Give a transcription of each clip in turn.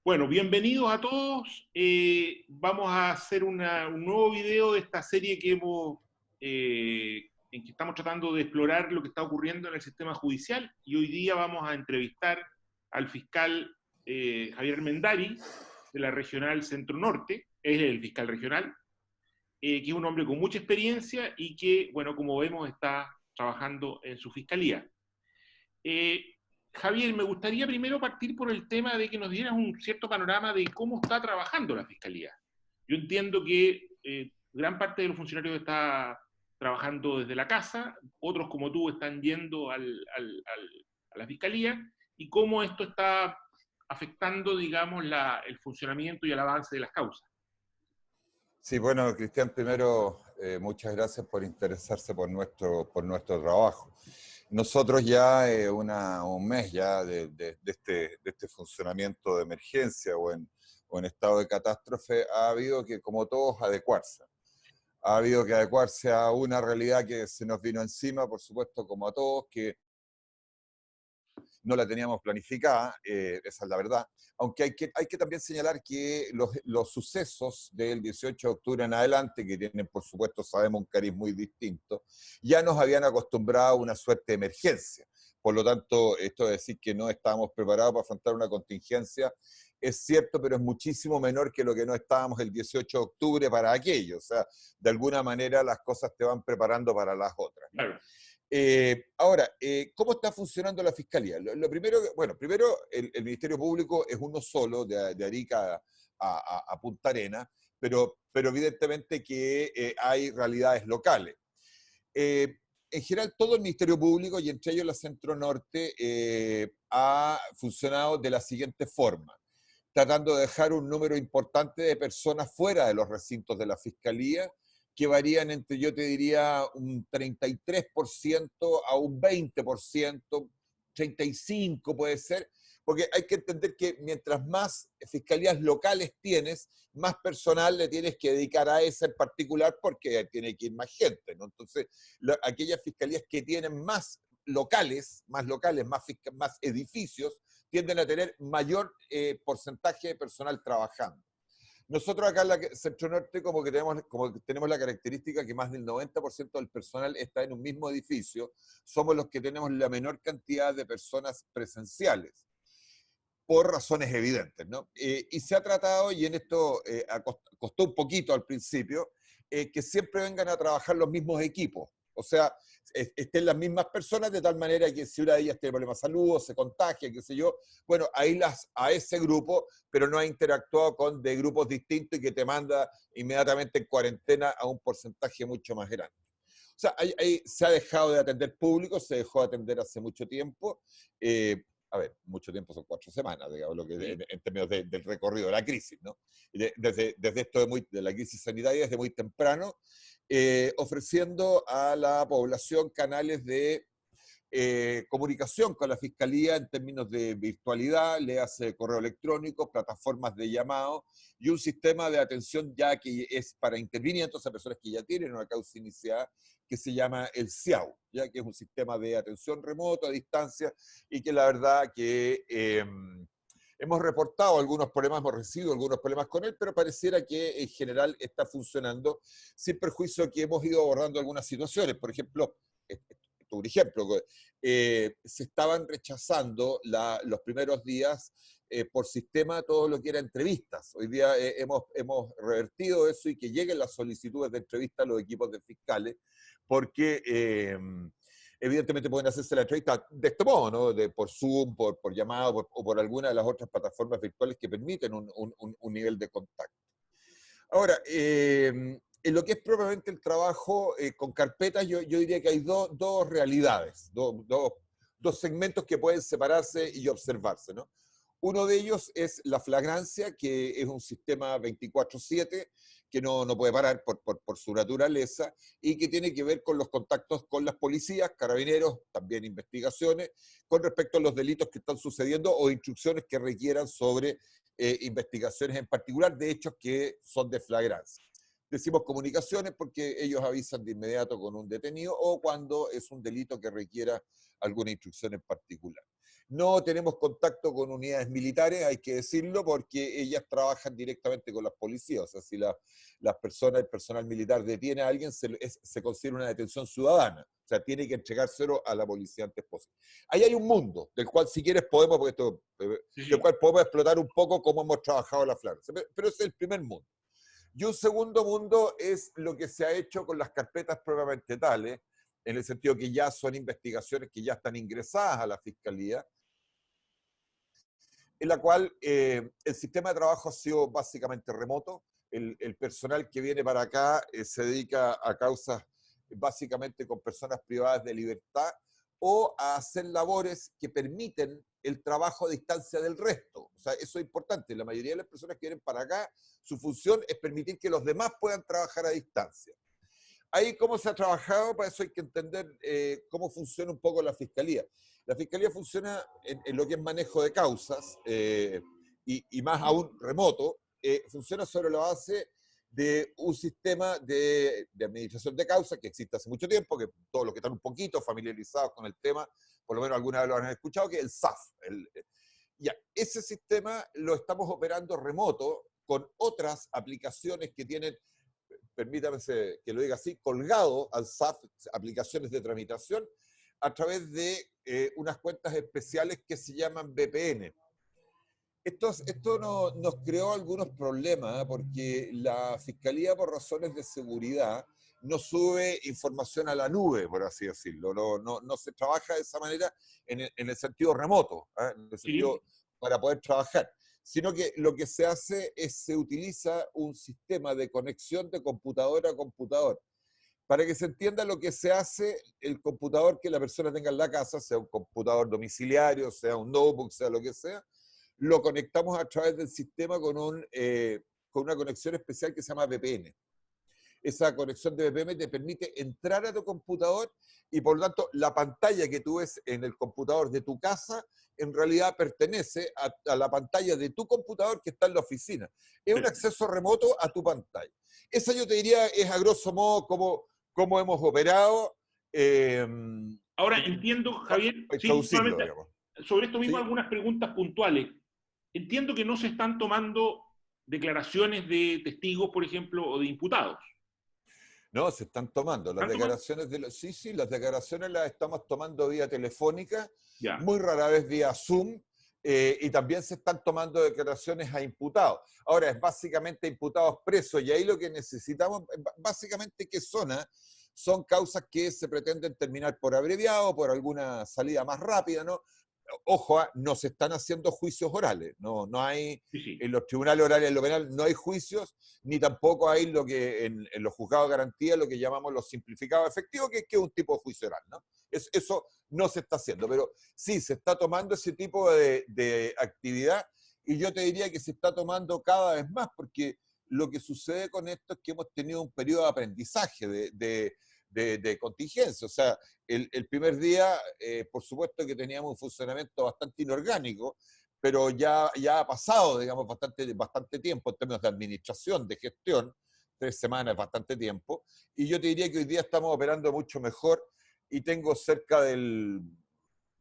Bueno, bienvenidos a todos. Vamos a hacer un nuevo video de esta serie en que estamos tratando de explorar lo que está ocurriendo en el sistema judicial, y hoy día vamos a entrevistar al fiscal Javier Mendari, de la Regional Centro Norte. Él es el fiscal regional, que es un hombre con mucha experiencia y que, bueno, como vemos, está trabajando en su fiscalía. Eh, Javier, me gustaría primero partir por el tema de que nos dieras un cierto panorama de cómo está trabajando la Fiscalía. Yo entiendo que gran parte de los funcionarios está trabajando desde la casa, otros como tú están yendo a la Fiscalía, y cómo esto está afectando, digamos, el funcionamiento y el avance de las causas. Sí, bueno, Cristian, primero, muchas gracias por interesarse por nuestro trabajo. Nosotros ya un mes ya de este funcionamiento de emergencia o en estado de catástrofe, ha habido que, como todos, adecuarse. Ha habido que adecuarse a una realidad que se nos vino encima, por supuesto, como a todos, que no la teníamos planificada, esa es la verdad. Aunque hay que también señalar que los sucesos del 18 de octubre en adelante, que tienen, por supuesto, sabemos, un cariz muy distinto, ya nos habían acostumbrado a una suerte de emergencia. Por lo tanto, esto de decir que no estábamos preparados para afrontar una contingencia es cierto, pero es muchísimo menor que lo que no estábamos el 18 de octubre para aquello. O sea, de alguna manera las cosas te van preparando para las otras, ¿no? Claro. Ahora, ¿cómo está funcionando la Fiscalía? Lo primero, bueno, primero el Ministerio Público es uno solo, de Arica a Punta Arenas, pero evidentemente que hay realidades locales. En general, todo el Ministerio Público, y entre ellos la Centro Norte, ha funcionado de la siguiente forma, tratando de dejar un número importante de personas fuera de los recintos de la Fiscalía, que varían entre, yo te diría, un 33% a un 20%, 35% puede ser, porque hay que entender que mientras más fiscalías locales tienes, más personal le tienes que dedicar a esa en particular, porque tiene que ir más gente, ¿no? Entonces, aquellas fiscalías que tienen más locales, más edificios, tienden a tener mayor porcentaje de personal trabajando. Nosotros acá en la Centro Norte como que tenemos la característica que más del 90% del personal está en un mismo edificio, somos los que tenemos la menor cantidad de personas presenciales, por razones evidentes, ¿no? Y se ha tratado, y en esto costó un poquito al principio, que siempre vengan a trabajar los mismos equipos. O sea, estén las mismas personas, de tal manera que si una de ellas tiene problemas de salud o se contagia, qué sé yo, bueno, ahí a ese grupo, pero no ha interactuado con de grupos distintos y que te manda inmediatamente en cuarentena a un porcentaje mucho más grande. O sea, ahí se ha dejado de atender público, se dejó de atender hace mucho tiempo. A ver, mucho tiempo son 4 semanas, digamos, en términos del recorrido de la crisis, ¿no? Desde esto de la crisis sanitaria, desde muy temprano, ofreciendo a la población canales de comunicación con la Fiscalía en términos de virtualidad, le hace correo electrónico, plataformas de llamado y un sistema de atención ya que es para intervinientes a personas que ya tienen una causa iniciada, que se llama el CIAU, ya que es un sistema de atención remoto, a distancia, y que la verdad que hemos reportado algunos problemas, hemos recibido algunos problemas con él, pero pareciera que en general está funcionando, sin perjuicio que hemos ido abordando algunas situaciones. Por ejemplo, un ejemplo, se estaban rechazando los primeros días por sistema todo lo que era entrevistas. Hoy día hemos revertido eso y que lleguen las solicitudes de entrevista a los equipos de fiscales, porque evidentemente pueden hacerse la entrevista de este modo, ¿no? Por Zoom, por llamado, o por alguna de las otras plataformas virtuales que permiten un nivel de contacto. Ahora, en lo que es propiamente el trabajo con carpetas, yo diría que hay dos realidades, dos segmentos que pueden separarse y observarse, ¿no? Uno de ellos es la flagrancia, que es un sistema 24/7, que no puede parar por su naturaleza, y que tiene que ver con los contactos con las policías, carabineros, también investigaciones, con respecto a los delitos que están sucediendo o instrucciones que requieran sobre investigaciones en particular de hechos que son de flagrancia. Decimos comunicaciones porque ellos avisan de inmediato con un detenido o cuando es un delito que requiera alguna instrucción en particular. No tenemos contacto con unidades militares, hay que decirlo, porque ellas trabajan directamente con las policías. O sea, si las personas, el personal militar detiene a alguien, se considera una detención ciudadana. O sea, tiene que entregárselo a la policía antes posible. Ahí hay un mundo, del cual si quieres podemos, porque esto, Sí, del sí. cual podemos explotar un poco cómo hemos trabajado la Flanders. Pero ese es el primer mundo. Y un segundo mundo es lo que se ha hecho con las carpetas propiamente tales, en el sentido que ya son investigaciones que ya están ingresadas a la Fiscalía, en la cual el sistema de trabajo ha sido básicamente remoto. El personal que viene para acá se dedica a causas básicamente con personas privadas de libertad o a hacer labores que permiten el trabajo a distancia del resto. O sea, eso es importante. La mayoría de las personas que vienen para acá, su función es permitir que los demás puedan trabajar a distancia. Ahí cómo se ha trabajado, para eso hay que entender cómo funciona un poco la Fiscalía. La Fiscalía funciona en lo que es manejo de causas, y más aún remoto, funciona sobre la base de un sistema de administración de causas que existe hace mucho tiempo, que todos los que están un poquito familiarizados con el tema, por lo menos alguna vez lo han escuchado, que es el SAF. Ya, ese sistema lo estamos operando remoto con otras aplicaciones que tienen, permítame que lo diga así, colgado al SAF, aplicaciones de tramitación, a través de unas cuentas especiales que se llaman VPN. Esto nos creó algunos problemas, porque la Fiscalía, por razones de seguridad, no sube información a la nube, por así decirlo. No se trabaja de esa manera en el sentido remoto, en el Sí. sentido para poder trabajar, sino que lo que se hace es se utiliza un sistema de conexión de computador a computador. Para que se entienda lo que se hace, el computador que la persona tenga en la casa, sea un computador domiciliario, sea un notebook, sea lo que sea, lo conectamos a través del sistema con una conexión especial que se llama VPN. Esa conexión de VPN te permite entrar a tu computador y por lo tanto la pantalla que tú ves en el computador de tu casa en realidad pertenece a la pantalla de tu computador que está en la oficina. Es un acceso remoto a tu pantalla. Esa yo te diría es a grosso modo cómo hemos operado. Eh, Ahora entiendo, Javier, para sí, introducirlo, solamente digamos. sobre esto mismo ¿Sí? algunas preguntas puntuales. Entiendo que no se están tomando declaraciones de testigos, por ejemplo, o de imputados. No, se están tomando. Las ¿Están tomando? declaraciones sí, las declaraciones las estamos tomando vía telefónica, Ya. muy rara vez vía Zoom, y también se están tomando declaraciones a imputados. Ahora, es básicamente imputados presos, y ahí lo que necesitamos, básicamente, ¿qué son? Son causas que se pretenden terminar por abreviado, por alguna salida más rápida, ¿no? Ojo, no se están haciendo juicios orales, no hay, Sí, sí. en los tribunales orales, en lo penal, no hay juicios, ni tampoco hay lo que en los juzgados de garantía, lo que llamamos los simplificados efectivos, que es un tipo de juicio oral, ¿no? Eso no se está haciendo, pero sí, se está tomando ese tipo de actividad, y yo te diría que se está tomando cada vez más, porque lo que sucede con esto es que hemos tenido un periodo de aprendizaje de contingencia. O sea, el primer día, por supuesto que teníamos un funcionamiento bastante inorgánico, pero ya ha pasado, digamos, bastante tiempo en términos de administración, de gestión. 3 semanas es bastante tiempo, y yo te diría que hoy día estamos operando mucho mejor, y tengo cerca del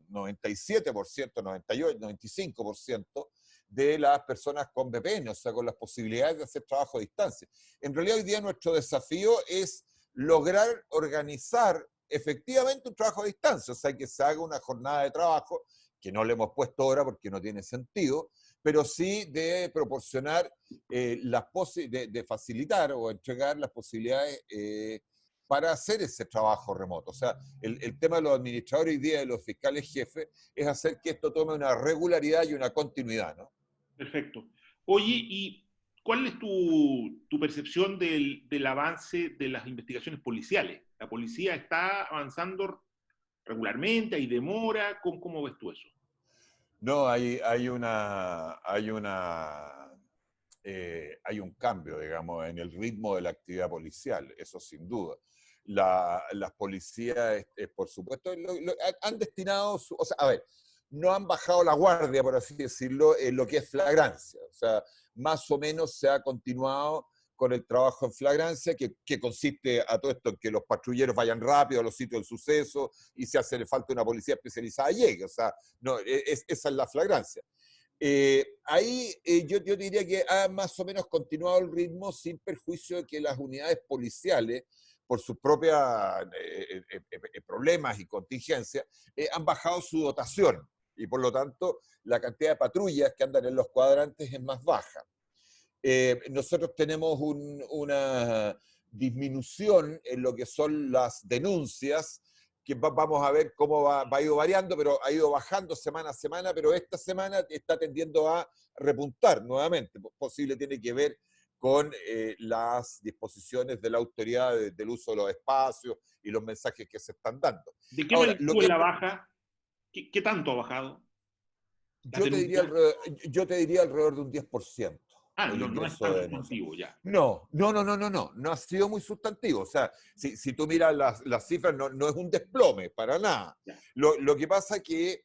97%, 98%, 95% de las personas con VPN, o sea, con las posibilidades de hacer trabajo a distancia. En realidad hoy día nuestro desafío es lograr organizar efectivamente un trabajo a distancia, o sea, que se haga una jornada de trabajo, que no le hemos puesto ahora porque no tiene sentido, pero sí de proporcionar, de facilitar o entregar las posibilidades para hacer ese trabajo remoto. O sea, el tema de los administradores hoy día, de los fiscales jefes, es hacer que esto tome una regularidad y una continuidad, ¿no? Perfecto. Oye, ¿y cuál es tu percepción del avance de las investigaciones policiales? ¿La policía está avanzando regularmente? ¿Hay demora? ¿Cómo ves tú eso? No, hay un cambio, digamos, en el ritmo de la actividad policial, eso sin duda. Las policías, por supuesto, han destinado, o sea, a ver, no han bajado la guardia, por así decirlo, en lo que es flagrancia. O sea, más o menos se ha continuado con el trabajo en flagrancia, que consiste a todo esto en que los patrulleros vayan rápido a los sitios del suceso y si hace falta una policía especializada llegue. O sea, no, esa es la flagrancia. Yo diría que ha más o menos continuado el ritmo sin perjuicio de que las unidades policiales, por sus propios problemas y contingencias, han bajado su dotación y por lo tanto la cantidad de patrullas que andan en los cuadrantes es más baja. Nosotros tenemos una disminución en lo que son las denuncias, que vamos a ver cómo va ido variando, pero ha ido bajando semana a semana, pero esta semana está tendiendo a repuntar nuevamente. Posible tiene que ver con las disposiciones de la autoridad del uso de los espacios y los mensajes que se están dando. ¿De qué Ahora, magnitud es la baja? ¿Qué tanto ha bajado? Yo te diría alrededor de un 10%. Ah, no es tan sustantivo ya. No ha sido muy sustantivo. O sea, si tú miras las cifras, no es un desplome, para nada. Lo que pasa es que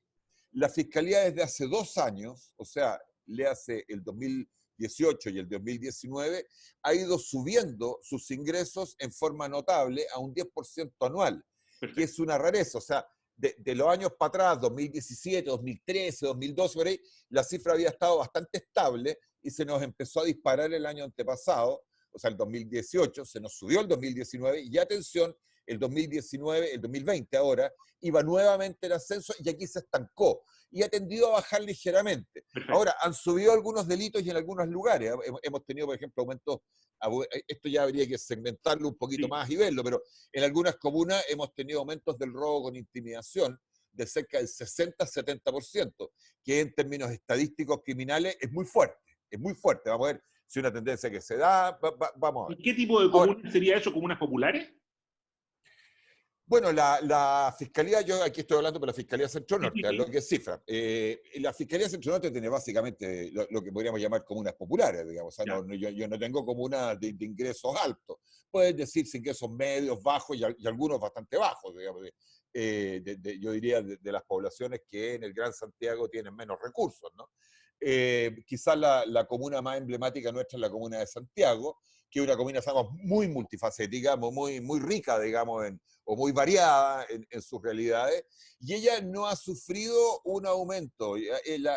la Fiscalía desde hace 2 años, o sea, le hace el 2018 y el 2019, ha ido subiendo sus ingresos en forma notable a un 10% anual, Perfecto. que es una rareza. O sea, de los años para atrás, 2017, 2013, 2012, por ahí, la cifra había estado bastante estable y se nos empezó a disparar el año antepasado, o sea, el 2018, se nos subió el 2019 y atención, el 2019, el 2020 ahora, iba nuevamente en ascenso y aquí se estancó y ha tendido a bajar ligeramente. Perfecto. Ahora, han subido algunos delitos y en algunos lugares. Hemos tenido, por ejemplo, aumentos, esto ya habría que segmentarlo un poquito más y verlo, pero en algunas comunas hemos tenido aumentos del robo con intimidación de cerca del 60-70%, que en términos estadísticos criminales es muy fuerte. Es muy fuerte. Vamos a ver si una tendencia que se da. Vamos a ver. ¿Y qué tipo de comunas sería eso? ¿Comunas populares? Bueno, la Fiscalía, yo aquí estoy hablando por la Fiscalía Centro Norte, lo que es cifra. La Fiscalía Centro Norte tiene básicamente lo que podríamos llamar comunas populares, digamos. O sea, yo no tengo comunas de ingresos altos. Puedes decirse ingresos medios, bajos y algunos bastante bajos, digamos. Yo diría de las poblaciones que en el Gran Santiago tienen menos recursos, ¿no? Quizás la comuna más emblemática nuestra es la comuna de Santiago, que es una comuna, digamos, muy multifacética, muy rica, digamos, o muy variada en sus realidades, y ella no ha sufrido un aumento.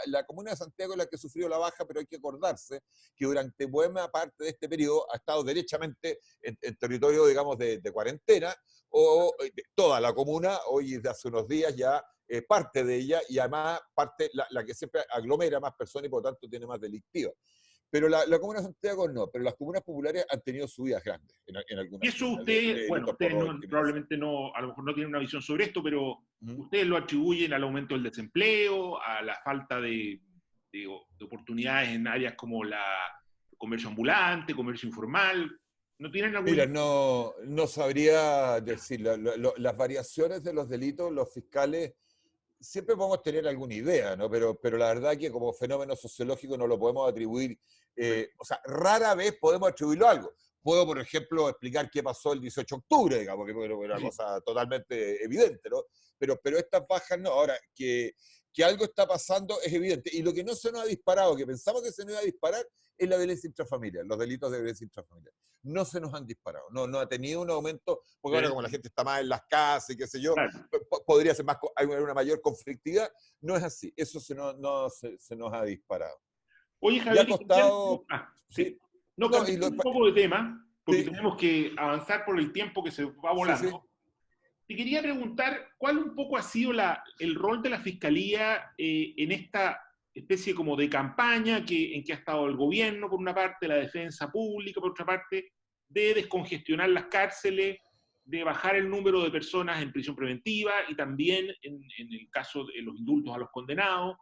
La comuna de Santiago es la que ha sufrido la baja, pero hay que acordarse que durante buena parte de este periodo ha estado derechamente en territorio, digamos, de cuarentena, o toda la comuna, hoy desde hace unos días ya parte de ella, y además parte la que siempre aglomera más personas y por lo tanto tiene más delictiva. Pero la comuna de Santiago no, pero las comunas populares han tenido subidas grandes en algunas. Y eso ustedes, bueno, ustedes probablemente no, a lo mejor no tienen una visión sobre esto, pero ustedes lo atribuyen al aumento del desempleo, a la falta de oportunidades en áreas como la comercio ambulante, comercio informal. ¿No tienen algún... Mira, no sabría decir. Las variaciones de los delitos, los fiscales, siempre podemos tener alguna idea, ¿no? Pero la verdad que como fenómeno sociológico no lo podemos atribuir, o sea, rara vez podemos atribuirlo a algo. Puedo, por ejemplo, explicar qué pasó el 18 de octubre, digamos, que fue una cosa totalmente evidente, ¿no? Pero estas bajas no. Ahora, que algo está pasando es evidente. Y lo que no se nos ha disparado, que pensamos que se nos iba a disparar, es la violencia intrafamiliar, los delitos de violencia intrafamiliar. No se nos han disparado, no ha tenido un aumento, porque ahora como la gente está más en las casas y qué sé yo, podría ser más, hay una mayor conflictividad. No es así, eso se nos ha disparado. Oye, Javier, sí. No, cambiando un poco de tema, porque tenemos que avanzar por el tiempo que se va volando. Sí. Te quería preguntar, ¿cuál un poco ha sido el rol de la Fiscalía en esta especie como de campaña en que ha estado el gobierno, por una parte, la defensa pública, por otra parte, de descongestionar las cárceles, de bajar el número de personas en prisión preventiva y también en el caso de los indultos a los condenados?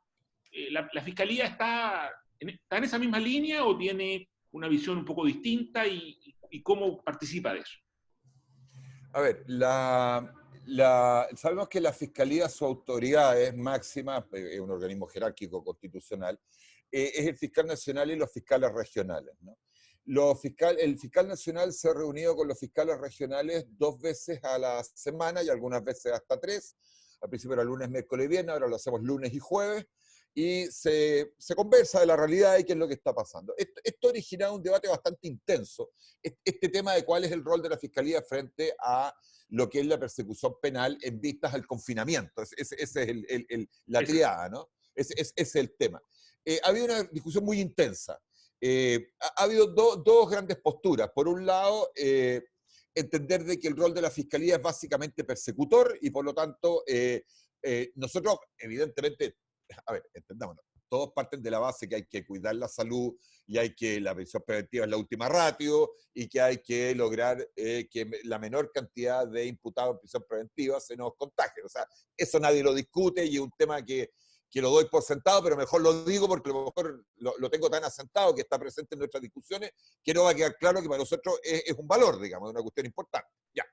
¿La Fiscalía está en esa misma línea o tiene una visión un poco distinta y cómo participa de eso? A ver, sabemos que la Fiscalía, su autoridad es máxima, es un organismo jerárquico constitucional, es el fiscal nacional y los fiscales regionales, ¿no? El fiscal nacional se ha reunido con los fiscales regionales 2 veces a la semana y algunas veces hasta 3. Al principio era lunes, miércoles y viernes, ahora lo hacemos lunes y jueves. y se conversa de la realidad y qué es lo que está pasando. Esto ha originado un debate bastante intenso, este tema de cuál es el rol de la Fiscalía frente a lo que es la persecución penal en vistas al confinamiento. Esa es la triada, ¿no? Ese es el tema. Ha habido una discusión muy intensa. Ha habido dos grandes posturas. Por un lado, entender de que el rol de la Fiscalía es básicamente persecutor y por lo tanto nosotros evidentemente, a ver, entendámonos, todos parten de la base que hay que cuidar la salud y hay que la prisión preventiva es la última ratio y que hay que lograr que la menor cantidad de imputados en prisión preventiva se nos contagien. O sea, eso nadie lo discute y es un tema que lo doy por sentado, pero mejor lo digo porque a lo mejor lo tengo tan asentado que está presente en nuestras discusiones que no va a quedar claro que para nosotros es un valor, digamos, una cuestión importante. Ya,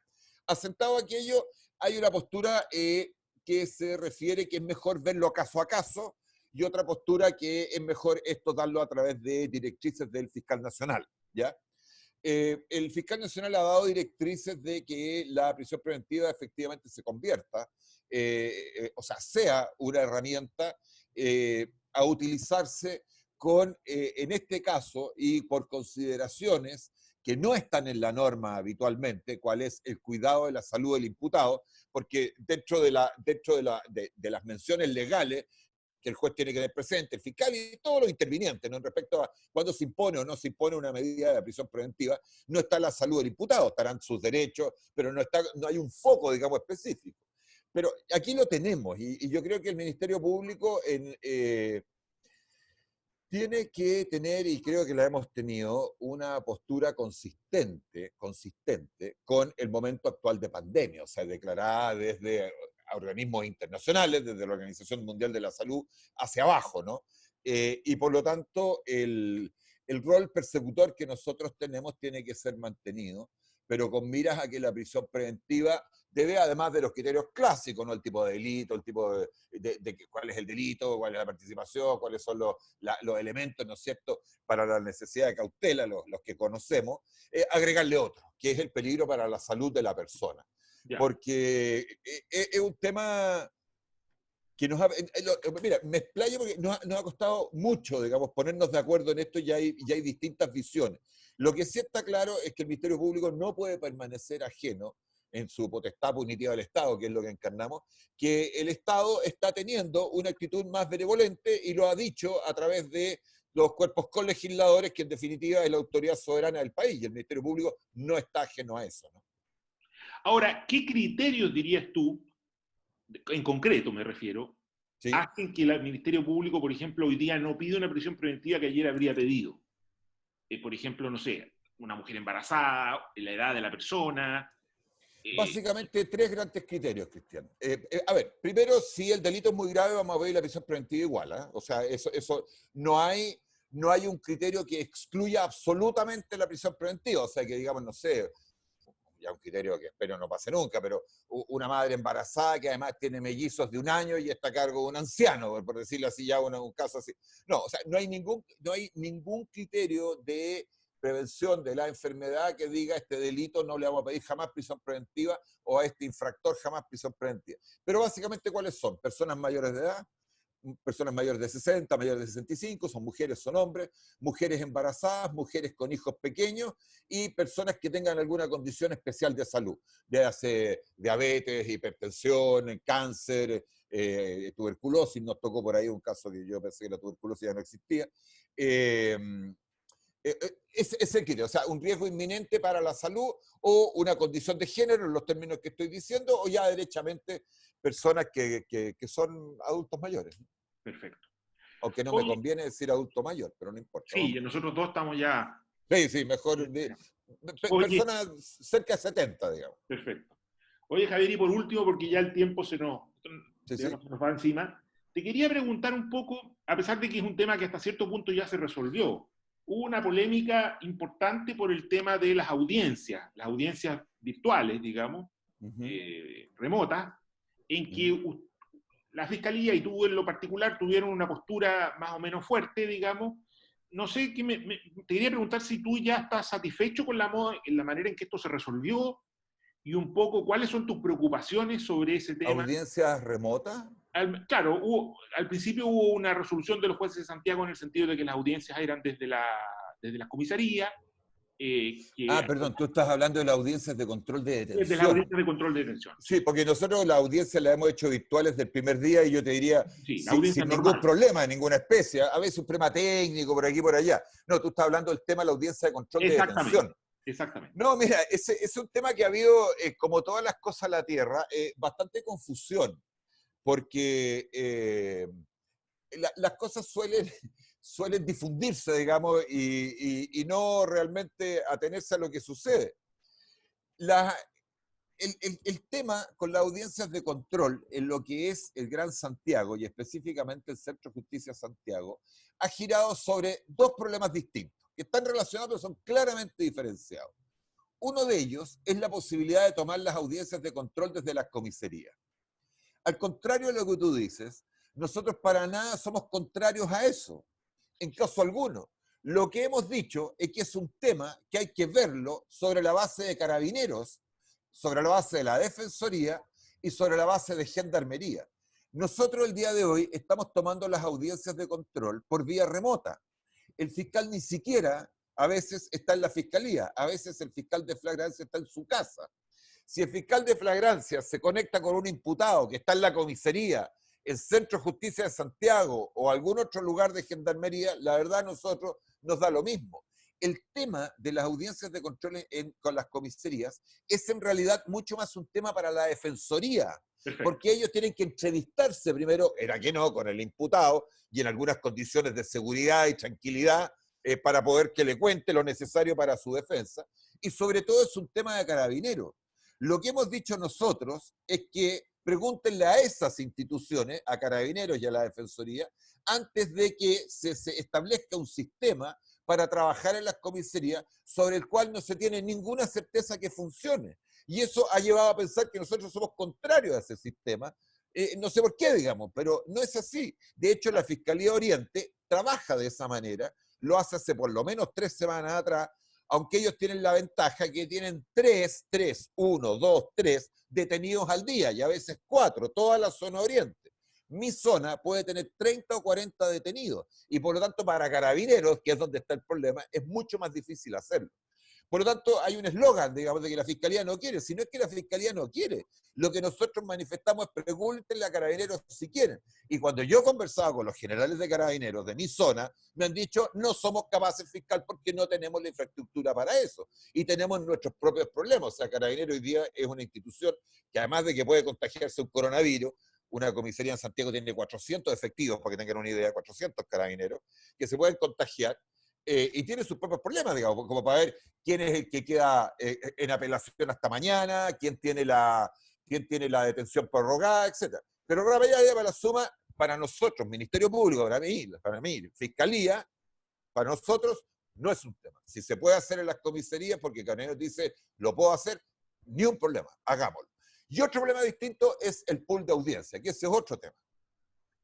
asentado aquello, hay una postura que se refiere que es mejor verlo caso a caso y otra postura que es mejor esto darlo a través de directrices del fiscal nacional, ¿ya? El fiscal nacional ha dado directrices de que la prisión preventiva efectivamente se convierta, o sea, sea una herramienta a utilizarse con, en este caso, y por consideraciones que no están en la norma habitualmente, cuál es el cuidado de la salud del imputado, porque dentro de las menciones legales que el juez tiene que tener presente, el fiscal y todos los intervinientes, ¿no? Respecto a cuándo se impone o no se impone una medida de prisión preventiva, no está la salud del imputado, estarán sus derechos, pero no hay un foco, digamos, específico. Pero aquí lo tenemos, y yo creo que el Ministerio Público tiene que tener, y creo que la hemos tenido, una postura consistente con el momento actual de pandemia, o sea, declarada desde organismos internacionales, desde la Organización Mundial de la Salud, hacia abajo, ¿no? Y por lo tanto, el rol persecutor que nosotros tenemos tiene que ser mantenido, pero con miras a que la prisión preventiva debe, además de los criterios clásicos, ¿no? El tipo de delito, el tipo de cuál es el delito, cuál es la participación, cuáles son los elementos, ¿no es cierto?, para la necesidad de cautela, los que conocemos, agregarle otro, que es el peligro para la salud de la persona. Ya. Porque es un tema que nos ha... Mira, me explayo porque nos ha costado mucho, digamos, ponernos de acuerdo en esto y hay distintas visiones. Lo que sí está claro es que el Ministerio Público no puede permanecer ajeno en su potestad punitiva del Estado, que es lo que encarnamos, que el Estado está teniendo una actitud más benevolente y lo ha dicho a través de los cuerpos colegisladores, que en definitiva es la autoridad soberana del país, y el Ministerio Público no está ajeno a eso, ¿no? Ahora, ¿qué criterios dirías tú, en concreto me refiero, ¿Sí? hacen que el Ministerio Público, por ejemplo, hoy día no pide una prisión preventiva que ayer habría pedido? Por ejemplo, no sé, una mujer embarazada, la edad de la persona. Básicamente tres grandes criterios, Cristian. A ver, primero, si el delito es muy grave, vamos a pedir la prisión preventiva igual, ¿eh? O sea, eso no hay un criterio que excluya absolutamente la prisión preventiva. O sea, que digamos, no sé, ya un criterio que espero no pase nunca, pero una madre embarazada que además tiene mellizos de 1 año y está a cargo de un anciano, por decirlo así, ya un caso así. No, o sea, no hay ningún criterio de prevención de la enfermedad que diga este delito no le vamos a pedir jamás prisión preventiva o a este infractor jamás prisión preventiva. Pero básicamente, ¿cuáles son? Personas mayores de edad, personas mayores de 60, mayores de 65, son mujeres, son hombres, mujeres embarazadas, mujeres con hijos pequeños y personas que tengan alguna condición especial de salud, ya sea diabetes, hipertensión, cáncer, tuberculosis. Nos tocó por ahí un caso que yo pensé que la tuberculosis ya no existía. Es el criterio, o sea, un riesgo inminente para la salud o una condición de género, en los términos que estoy diciendo, o ya derechamente personas que son adultos mayores. Perfecto. Aunque no me Oye, conviene decir adulto mayor, pero no importa. sí, Vamos. nosotros dos estamos ya. Sí, mejor Oye, personas cerca de 70, digamos. perfecto. Oye, Javier, y por último, porque ya el tiempo Sí, sí. digamos, se nos va encima, te quería preguntar un poco, a pesar de que es un tema que hasta cierto punto ya se resolvió, hubo una polémica importante por el tema de las audiencias virtuales, digamos, remotas, en que la Fiscalía y tú en lo particular tuvieron una postura más o menos fuerte, digamos. No sé, te quería preguntar si tú ya estás satisfecho con en la manera en que esto se resolvió y un poco cuáles son tus preocupaciones sobre ese tema. ¿Audiencias remotas? Claro, al principio hubo una resolución de los jueces de Santiago en el sentido de que las audiencias eran desde la comisaría, Ah, perdón, tú estás hablando de las audiencias de control de desde las detención. audiencias de control de detención. Sí, Sí, porque nosotros la audiencia la hemos hecho virtuales del primer día y yo te diría, sí, la audiencia sin ningún normal. problema, ninguna especie. A veces un problema técnico por aquí y por allá. No, tú estás hablando del tema de la audiencia de control de Exactamente, detención. exactamente. No, mira, ese es un tema que ha habido, como todas las cosas en la Tierra, bastante confusión, porque las cosas suelen difundirse, digamos, y no realmente atenerse a lo que sucede. La, el tema con las audiencias de control en lo que es el Gran Santiago y específicamente el Centro de Justicia Santiago ha girado sobre dos problemas distintos, que están relacionados pero son claramente diferenciados. Uno de ellos es la posibilidad de tomar las audiencias de control desde las comisarías. Al contrario de lo que tú dices, nosotros para nada somos contrarios a eso, en caso alguno. Lo que hemos dicho es que es un tema que hay que verlo sobre la base de Carabineros, sobre la base de la Defensoría y sobre la base de Gendarmería. Nosotros el día de hoy estamos tomando las audiencias de control por vía remota. El fiscal ni siquiera a veces está en la fiscalía, a veces el fiscal de flagrancia está en su casa. Si el fiscal de flagrancia se conecta con un imputado que está en la comisaría, el Centro de Justicia de Santiago o algún otro lugar de gendarmería, la verdad a nosotros nos da lo mismo. El tema de las audiencias de control con las comisarías es en realidad mucho más un tema para la defensoría, Perfecto. porque ellos tienen que entrevistarse primero, era que no, con el imputado y en algunas condiciones de seguridad y tranquilidad para poder que le cuente lo necesario para su defensa. Y sobre todo es un tema de Carabineros. Lo que hemos dicho nosotros es que pregúntenle a esas instituciones, a Carabineros y a la Defensoría, antes de que se establezca un sistema para trabajar en las comisarías sobre el cual no se tiene ninguna certeza que funcione. Y eso ha llevado a pensar que nosotros somos contrarios a ese sistema. No sé por qué, digamos, pero no es así. De hecho, la Fiscalía Oriente trabaja de esa manera, lo hace hace por lo menos 3 semanas atrás, aunque ellos tienen la ventaja que tienen 1, 2, 3 detenidos al día y a veces 4, toda la zona oriente. Mi zona puede tener 30 o 40 detenidos y por lo tanto para Carabineros, que es donde está el problema, es mucho más difícil hacerlo. Por lo tanto, hay un eslogan, digamos, de que la Fiscalía no quiere. Si no es que la Fiscalía no quiere, lo que nosotros manifestamos es pregúntenle a Carabineros si quieren. Y cuando yo he conversado con los generales de Carabineros de mi zona, me han dicho, no somos capaces fiscal porque no tenemos la infraestructura para eso. Y tenemos nuestros propios problemas. O sea, Carabineros hoy día es una institución que además de que puede contagiarse un coronavirus, una comisaría en Santiago tiene 400 efectivos, para que tengan una idea, 400 carabineros, que se pueden contagiar y tiene sus propios problemas, digamos, como para ver quién es el que queda en apelación hasta mañana, quién tiene la detención prorrogada, etc. Pero ahora ya para la suma, para nosotros, Ministerio Público, para mí, Fiscalía, para nosotros no es un tema. Si se puede hacer en las comisarías, porque Carabineros dice, lo puedo hacer, ni un problema, hagámoslo. Y otro problema distinto es el pool de audiencia, que ese es otro tema.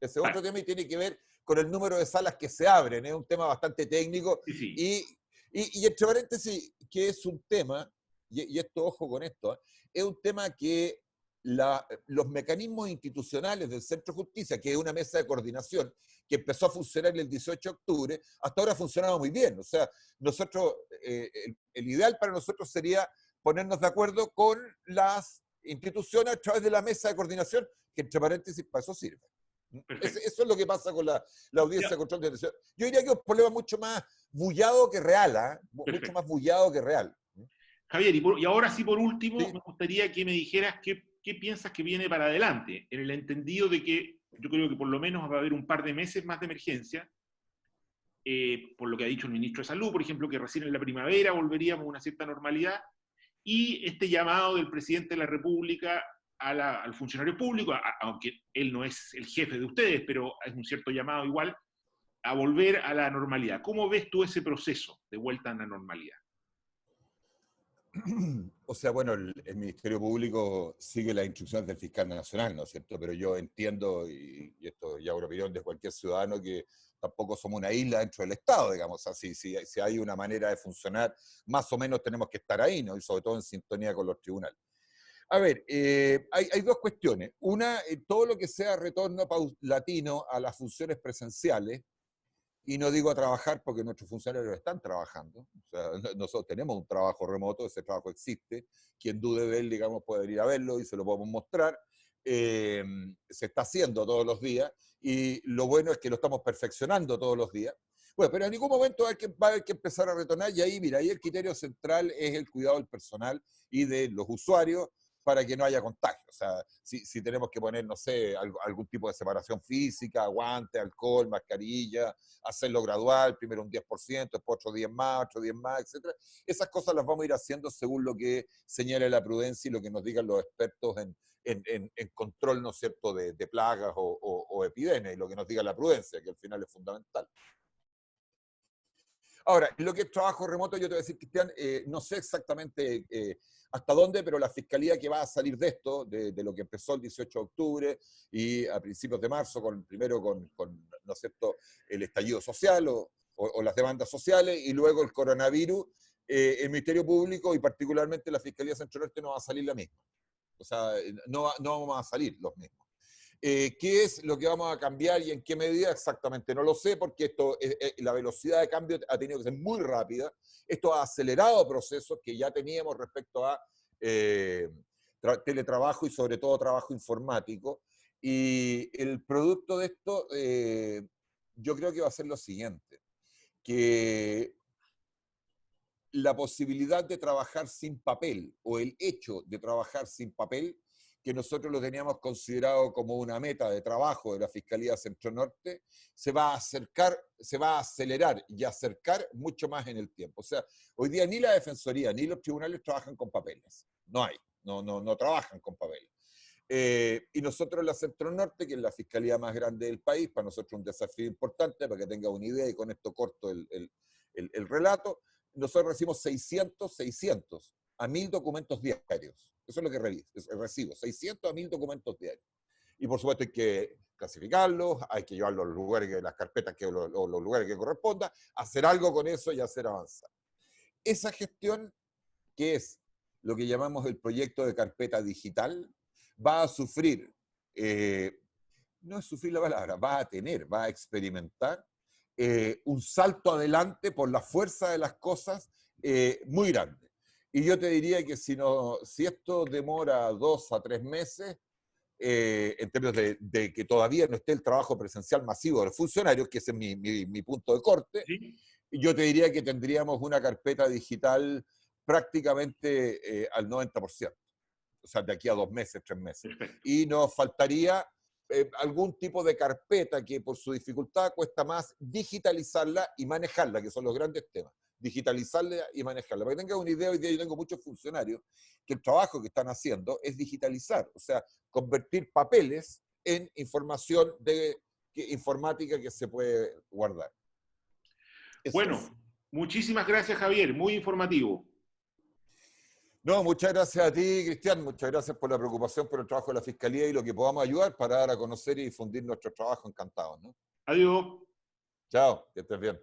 Ese es Vale. otro tema y tiene que ver con el número de salas que se abren. Es un tema bastante técnico Sí, sí. y entre paréntesis, que es un tema, y esto ojo con esto, es un tema que los mecanismos institucionales del Centro de Justicia, que es una mesa de coordinación que empezó a funcionar el 18 de octubre, hasta ahora ha funcionado muy bien. O sea, nosotros, el ideal para nosotros sería ponernos de acuerdo con las instituciones a través de la mesa de coordinación, que entre paréntesis para eso sirve. Perfecto. Eso es lo que pasa con la audiencia Ya, de control de detención. Yo diría que es un problema mucho más bullado que real, ¿eh? Mucho perfecto. más bullado que real. Javier, y ahora sí, por último, ¿Sí? me gustaría que me dijeras qué piensas que viene para adelante, en el entendido de que yo creo que por lo menos va a haber un par de meses más de emergencia, por lo que ha dicho el ministro de Salud, por ejemplo, que recién en la primavera volveríamos a una cierta normalidad, y este llamado del presidente de la República al funcionario público, aunque él no es el jefe de ustedes, pero es un cierto llamado igual, a volver a la normalidad. ¿Cómo ves tú ese proceso de vuelta a la normalidad? O sea, bueno, el Ministerio Público sigue las instrucciones del fiscal nacional, ¿no es cierto? Pero yo entiendo, y esto ya es una opinión de cualquier ciudadano, que tampoco somos una isla dentro del Estado, digamos. O sea, si hay una manera de funcionar, más o menos tenemos que estar ahí, ¿no? Y sobre todo en sintonía con los tribunales. A ver, hay dos cuestiones. Una, todo lo que sea retorno paulatino a las funciones presenciales, y no digo a trabajar porque nuestros funcionarios están trabajando. O sea, nosotros tenemos un trabajo remoto, ese trabajo existe. Quien dude de él, digamos, puede ir a verlo y se lo podemos mostrar. Se está haciendo todos los días y lo bueno es que lo estamos perfeccionando todos los días. Bueno, pero en ningún momento va a haber que empezar a retornar y ahí, mira, ahí el criterio central es el cuidado del personal y de los usuarios para que no haya contagio. O sea, si tenemos que poner, no sé, algún tipo de separación física, guante, alcohol, mascarilla, hacerlo gradual, primero un 10%, después otro 10 más, etc. Esas cosas las vamos a ir haciendo según lo que señale la prudencia y lo que nos digan los expertos en control, ¿no es cierto?, de plagas o epidemias, y lo que nos diga la prudencia, que al final es fundamental. Ahora, lo que es trabajo remoto, yo te voy a decir, Cristian, no sé exactamente hasta dónde, pero la fiscalía que va a salir de esto, de lo que empezó el 18 de octubre y a principios de marzo, primero con ¿no es cierto?, el estallido social o las demandas sociales, y luego el coronavirus, el Ministerio Público y particularmente la Fiscalía Centro Norte no va a salir la misma. O sea, no vamos a salir los mismos. ¿Qué es lo que vamos a cambiar y en qué medida? Exactamente no lo sé, porque la velocidad de cambio ha tenido que ser muy rápida. Esto ha acelerado procesos que ya teníamos respecto a teletrabajo y sobre todo trabajo informático. Y el producto de esto, yo creo que va a ser lo siguiente, que la posibilidad de trabajar sin papel o el hecho de trabajar sin papel, que nosotros lo teníamos considerado como una meta de trabajo de la Fiscalía Centro Norte, se va a acelerar y acercar mucho más en el tiempo. O sea, hoy día ni la Defensoría ni los tribunales trabajan con papeles. No trabajan con papeles. Y nosotros en la Centro Norte, que es la fiscalía más grande del país, para nosotros un desafío importante, para que tenga una idea, y con esto corto el relato, nosotros recibimos 600 a 1000 documentos diarios. Eso es lo que recibo, 600 a 1000 documentos diarios. Y por supuesto hay que clasificarlos, hay que llevarlos a los lugares, las carpetas, los lugares que corresponda, hacer algo con eso y hacer avanzar. Esa gestión, que es lo que llamamos el proyecto de carpeta digital, va a sufrir, no es sufrir la palabra, va a experimentar un salto adelante por la fuerza de las cosas muy grande. Y yo te diría que si esto demora 2 a 3 meses, en términos de que todavía no esté el trabajo presencial masivo de los funcionarios, que ese es mi punto de corte, ¿sí? Yo te diría que tendríamos una carpeta digital prácticamente al 90%. O sea, de aquí a 2 meses, 3 meses. Perfecto. Y nos faltaría algún tipo de carpeta que por su dificultad cuesta más digitalizarla y manejarla, que son los grandes temas. Digitalizarla y manejarla. Para que tengan una idea, hoy día yo tengo muchos funcionarios que el trabajo que están haciendo es digitalizar, o sea, convertir papeles en información informática que se puede guardar. Bueno, muchísimas gracias, Javier, muy informativo. No, muchas gracias a ti, Cristian, muchas gracias por la preocupación por el trabajo de la Fiscalía y lo que podamos ayudar para dar a conocer y difundir nuestro trabajo. Encantados, ¿no? Adiós. Chao, que estés bien.